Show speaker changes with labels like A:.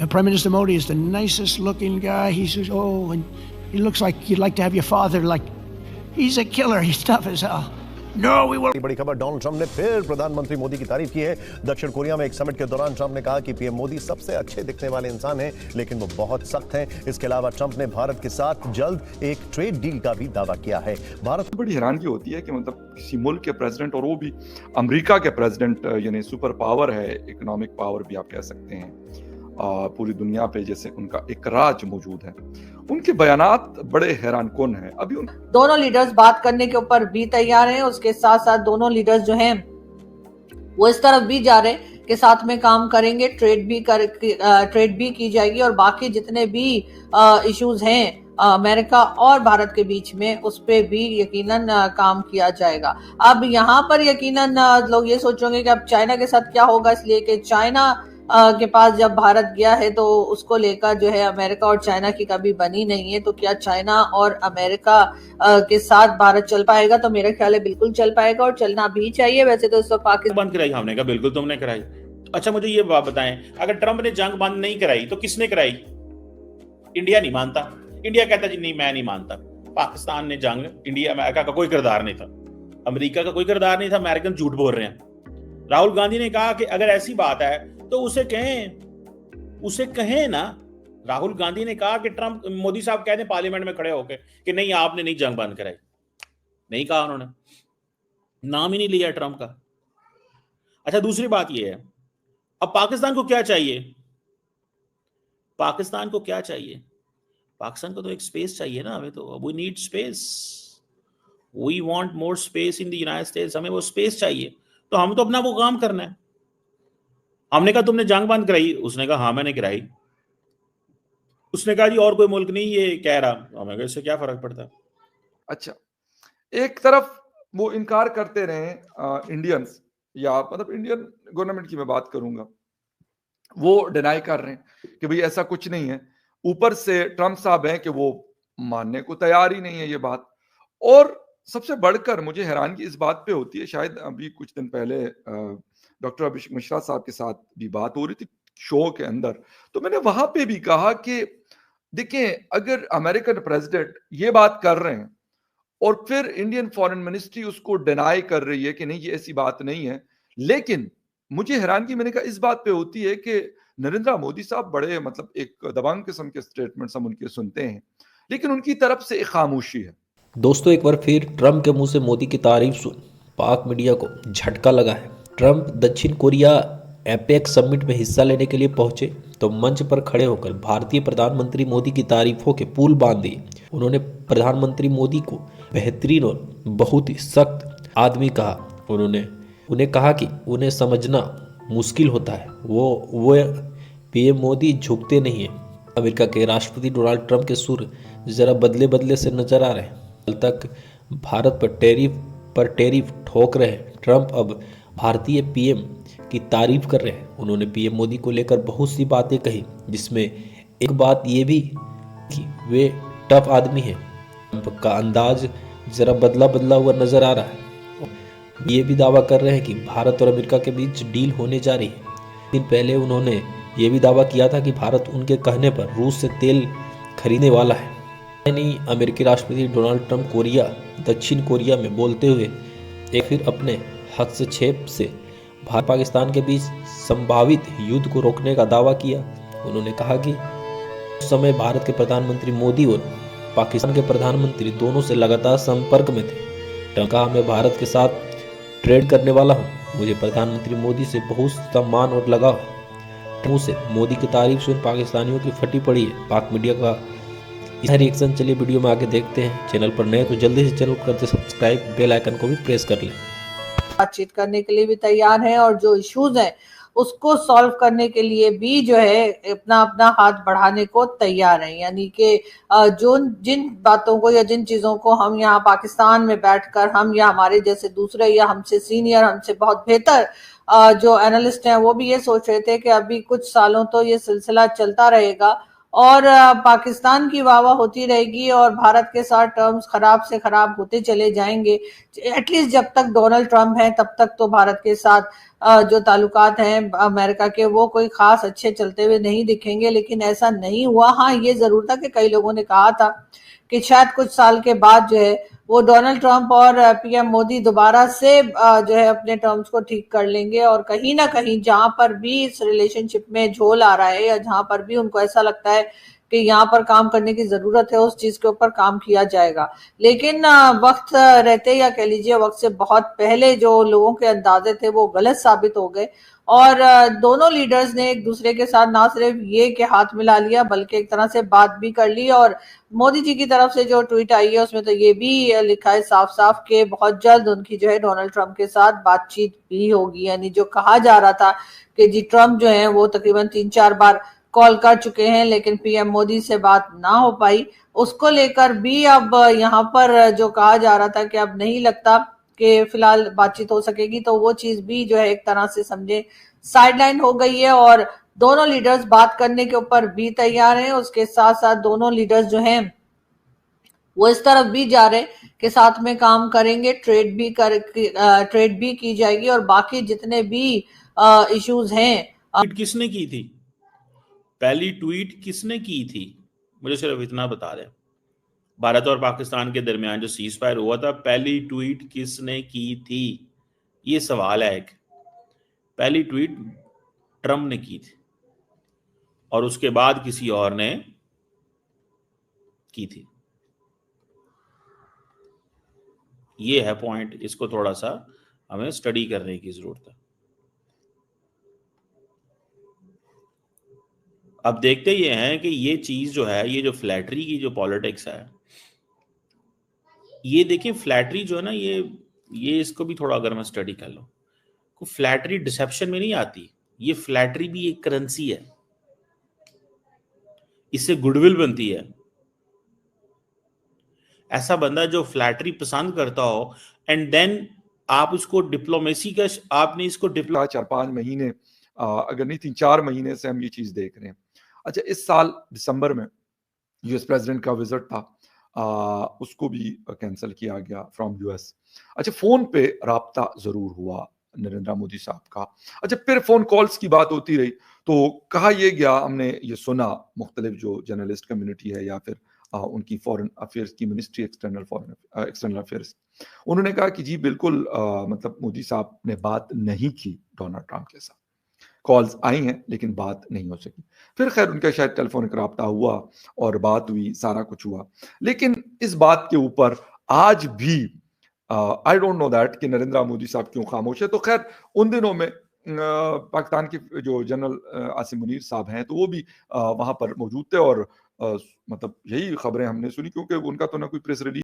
A: Prime Minister Modi is the nicest looking guy. He's just, oh, and he looks like you'd like to have your father. Like, he's a killer. He's tough as hell. No, we will.
B: बड़ी खबर, Donald Trump ने फिर प्रधानमंत्री मोदी की तारीफ की है। दक्षिण कोरिया में एक समिट के दौरान ट्रंप ने कहा कि पीएम मोदी सबसे अच्छे दिखने वाले इंसान हैं, लेकिन वो बहुत सख्त हैं। इसके अलावा ट्रंप ने भारत के साथ जल्द एक ट्रेड डील का भी दावा किया है। भारत
C: बड़ी हैरानगी होती है कि मतलब किसी मुल्क के प्रेसिडेंट, और वो भी अमेरिका के प्रेसिडेंट, यानी सुपर पावर है, इकोनॉमिक पावर भी आप कह सकते हैं, पूरी दुनिया पे जैसे उनका एक राज मौजूद है, उनके बयानात बड़े हैरानकुन हैं। अभी
D: दोनों लीडर्स बात करने के ऊपर भी तैयार हैं, उसके साथ साथ दोनों लीडर्स जो हैं वो इस तरफ भी जा रहे हैं कि साथ में काम करेंगे, ट्रेड भी की जाएगी और बाकी जितने भी इश्यूज हैं अमेरिका और भारत के बीच में उस पे भी यकीनन काम किया जाएगा। अब यहाँ पर यकीनन लोग ये सोचेंगे कि अब चाइना के साथ क्या होगा, इसलिए कि चाइना के पास जब भारत गया है तो उसको लेकर जो है अमेरिका और चाइना की कभी बनी नहीं है, तो क्या चाइना और अमेरिका के साथ भारत चल पाएगा? तो मेरा ख्याल है बिल्कुल चल पाएगा और चलना भी चाहिए। वैसे तो इस वक्त पाकिस्तान
E: बंद कराई, हमने कहा बिल्कुल तुमने कराई। अच्छा मुझे ये बात बताएं, अगर ट्रंप ने जंग बंद नहीं कराई तो किसने कराई? इंडिया नहीं मानता। इंडिया कहता जी नहीं मैं नहीं मानता। पाकिस्तान ने जंग, इंडिया अमेरिका का कोई किरदार नहीं था, अमेरिका का कोई किरदार नहीं था, अमेरिकन झूठ बोल रहे हैं। राहुल गांधी ने कहा कि अगर ऐसी बात है तो उसे कहें ना। राहुल गांधी ने कहा कि ट्रंप, मोदी साहब कह दें पार्लियामेंट में खड़े होकर कि नहीं आपने नहीं जंग बंद कराई। नहीं कहा उन्होंने, नाम ही नहीं लिया ट्रंप का। अच्छा दूसरी बात यह है, अब पाकिस्तान को क्या चाहिए? पाकिस्तान को क्या चाहिए? पाकिस्तान को तो एक स्पेस चाहिए ना। हमें तो we need space, we want more space in the United States. हमें वो स्पेस चाहिए, तो हम तो अपना वो काम करना है। हमने कहा तुमने जंग बंद कराई, उसने कहा हाँ मैंने कराई। उसने कहा जी और कोई मुल्क नहीं ये कह रहा, हमें कहा इससे क्या फर्क पड़ता है।
C: अच्छा, एक तरफ वो इनकार करते रहे इंडियंस, या मतलब इंडियन गवर्नमेंट की मैं बात करूंगा, वो डिनाई कर रहे हैं कि भाई ऐसा कुछ नहीं है। ऊपर से ट्रंप साहब हैं कि वो मानने को तैयार ही नहीं है ये बात। और सबसे बढ़कर मुझे हैरानगी इस बात पे होती है, शायद अभी कुछ दिन पहले डॉक्टर अभिषेक मिश्रा साहब के साथ भी बात हो रही थी शो के अंदर, तो मैंने वहां पे भी कहा कि देखें अगर अमेरिकन प्रेसिडेंट ये बात कर रहे हैं और फिर इंडियन फॉरेन मिनिस्ट्री उसको डिनाई कर रही है कि नहीं ये ऐसी बात नहीं है, लेकिन मुझे हैरानगी मैंने कहा इस बात पे होती है कि नरेंद्र मोदी साहब बड़े मतलब एक दबंग किस्म के स्टेटमेंट्स हम उनके सुनते हैं, लेकिन उनकी तरफ से एक खामोशी है।
F: दोस्तों एक बार फिर ट्रंप के मुंह से मोदी की तारीफ सुन पाक मीडिया को झटका लगा है। ट्रंप दक्षिण कोरिया एपेक समिट में हिस्सा लेने के लिए पहुंचे तो मंच पर खड़े होकर भारतीय प्रधानमंत्री मोदी की तारीफों के पुल बांध दिए। उन्होंने प्रधानमंत्री मोदी को बेहतरीन और बहुत ही सख्त आदमी कहा। उन्हें कहा कि उन्हें समझना मुश्किल होता है, वो पीएम मोदी झुकते नहीं हैं। अमेरिका के राष्ट्रपति डोनाल्ड ट्रंप के सुर जरा बदले से नजर आ रहे हैं। कल तक भारत पर टैरिफ ठोक रहे ट्रंप अब भारतीय पीएम की तारीफ कर रहे हैं। उन्होंने पीएम मोदी को लेकर बहुत सी बातें कही, जिसमें एक बात ये भी कि वे टफ आदमी हैं। ट्रंप का अंदाज जरा बदला हुआ नजर आ रहा है। ये भी दावा कर रहे हैं कि भारत और अमेरिका के बीच डील होने जा रही है। दिन पहले उन्होंने ये भी दावा किया था कि भारत उनके कहने पर रूस से तेल खरीदने वाला है। यानी अमेरिकी राष्ट्रपति डोनाल्ड ट्रंप दक्षिण कोरिया में बोलते हुए एक फिर अपने हस्तक्षेप से भारत पाकिस्तान के बीच संभावित युद्ध को रोकने का दावा किया। उन्होंने कहा कि उस समय भारत के प्रधानमंत्री मोदी और पाकिस्तान के प्रधानमंत्री दोनों से लगातार संपर्क में थे। ट्रंप कहा मैं भारत के साथ ट्रेड करने वाला हूँ, मुझे प्रधानमंत्री मोदी से बहुत सम्मान और लगाव है। मुंह से मोदी की तारीफ सुन पाकिस्तानियों की फटी पड़ी है पाक मीडिया का इसका रिएक्शन। चलिए वीडियो में आगे देखते हैं। चैनल पर नए तो जल्दी से चैनल करते सब्सक्राइब, बेल आइकन को भी प्रेस कर लें।
D: बातचीत करने के लिए भी तैयार हैं और जो इश्यूज हैं उसको सॉल्व करने के लिए भी जो है अपना हाथ बढ़ाने को तैयार हैं। यानी कि जिन बातों को या जिन चीजों को हम यहाँ पाकिस्तान में बैठकर हम या हमारे जैसे दूसरे या हमसे सीनियर, हमसे बहुत बेहतर जो एनालिस्ट हैं वो भी ये सोच रहे थे कि अभी कुछ सालों तो ये सिलसिला चलता रहेगा और पाकिस्तान की वाहवाह होती रहेगी और भारत के साथ टर्म्स खराब से खराब होते चले जाएंगे। एटलीस्ट जब तक डोनाल्ड ट्रंप है तब तक तो भारत के साथ जो ताल्लुकात हैं अमेरिका के वो कोई खास अच्छे चलते हुए नहीं दिखेंगे, लेकिन ऐसा नहीं हुआ। हाँ, ये जरूर था कि कई लोगों ने कहा था कि शायद कुछ साल के बाद जो है वो डोनाल्ड ट्रंप और पीएम मोदी दोबारा से जो है अपने टर्म्स को ठीक कर लेंगे, और कहीं ना कहीं जहां पर भी इस रिलेशनशिप में झोल आ रहा है या जहां पर भी उनको ऐसा लगता है कि यहाँ पर काम करने की जरूरत है, उस चीज के ऊपर काम किया जाएगा। लेकिन वक्त रहते या कह लीजिए वक्त से बहुत पहले जो लोगों के अंदाजे थे वो गलत साबित हो गए, और दोनों लीडर्स ने एक दूसरे के साथ ना सिर्फ ये कि हाथ मिला लिया बल्कि एक तरह से बात भी कर ली। और मोदी जी की तरफ से जो ट्वीट आई है उसमें तो ये भी लिखा है साफ साफ कि बहुत जल्द उनकी जो है डोनाल्ड ट्रंप के साथ बातचीत भी होगी। यानी जो कहा जा रहा था कि जी ट्रंप जो है वो तकरीबन 3-4 बार कॉल कर चुके हैं लेकिन पीएम मोदी से बात ना हो पाई, उसको लेकर भी अब यहाँ पर जो कहा जा रहा था कि अब नहीं लगता कि फिलहाल बातचीत हो सकेगी, तो वो चीज भी जो है एक तरह से समझे साइडलाइन हो गई है। और दोनों लीडर्स बात करने के ऊपर भी तैयार हैं, उसके साथ साथ दोनों लीडर्स जो हैं वो इस तरफ भी जा रहे कि साथ में काम करेंगे, ट्रेड भी की जाएगी, और बाकी जितने भी इश्यूज हैं।
E: ट्वीट किसने की थी? पहली ट्वीट किसने की थी? मुझे सिर्फ इतना बता दें। भारत और पाकिस्तान के दरमियान जो सीज फायर हुआ था, पहली ट्वीट किसने की थी? ये सवाल है एक। पहली ट्वीट ट्रम्प ने की थी और उसके बाद किसी और ने की थी। ये है पॉइंट, इसको थोड़ा सा हमें स्टडी करने की जरूरत है। अब देखते ये हैं कि ये चीज जो है, ये जो फ्लैटरी की जो पॉलिटिक्स है, ये देखिए फ्लैटरी जो है ना, ये इसको भी थोड़ा अगर मैं स्टडी कर लूं, तो फ्लैटरी डिसेप्शन में नहीं आती। ये फ्लैटरी भी एक करेंसी है, इससे गुडविल बनती है। ऐसा बंदा जो फ्लैटरी पसंद करता हो एंड देन आप उसको डिप्लोमेसी का, आपने इसको
C: 4-5 महीने अगर नहीं 3-4 महीने से हम ये चीज देख रहे हैं। अच्छा, इस साल दिसंबर में यूएस प्रेसिडेंट का विजिट था, उसको भी कैंसिल किया गया फ्रॉम यूएस। अच्छा, फोन पे राब्ता जरूर हुआ नरेंद्र मोदी साहब का। अच्छा, फिर फोन कॉल्स की बात होती रही तो कहा यह गया, हमने ये सुना मुख्तलिफ जो जर्नलिस्ट कम्युनिटी है या फिर उनकी फॉरेन अफेयर्स की मिनिस्ट्री, एक्सटर्नल अफेयर्स, उन्होंने कहा कि जी बिल्कुल मतलब मोदी साहब ने बात नहीं की डोनाल्ड ट्रंप के साथ। कॉल्स आई हैं लेकिन बात नहीं हो सकी। फिर खैर उनका शायद टेलीफोनिक राब्ता हुआ और बात हुई, सारा कुछ हुआ। लेकिन इस बात के ऊपर आज भी आई डोंट नो दैट कि नरेंद्र मोदी साहब क्यों खामोश है। तो खैर उन दिनों में पाकिस्तान के जो जनरल आसिम मुनीर साहब हैं तो वो भी वहां पर मौजूद थे और मतलब यही खबरें हमने सुनी, क्योंकि उनका तो ना कोई प्रेस रिलीज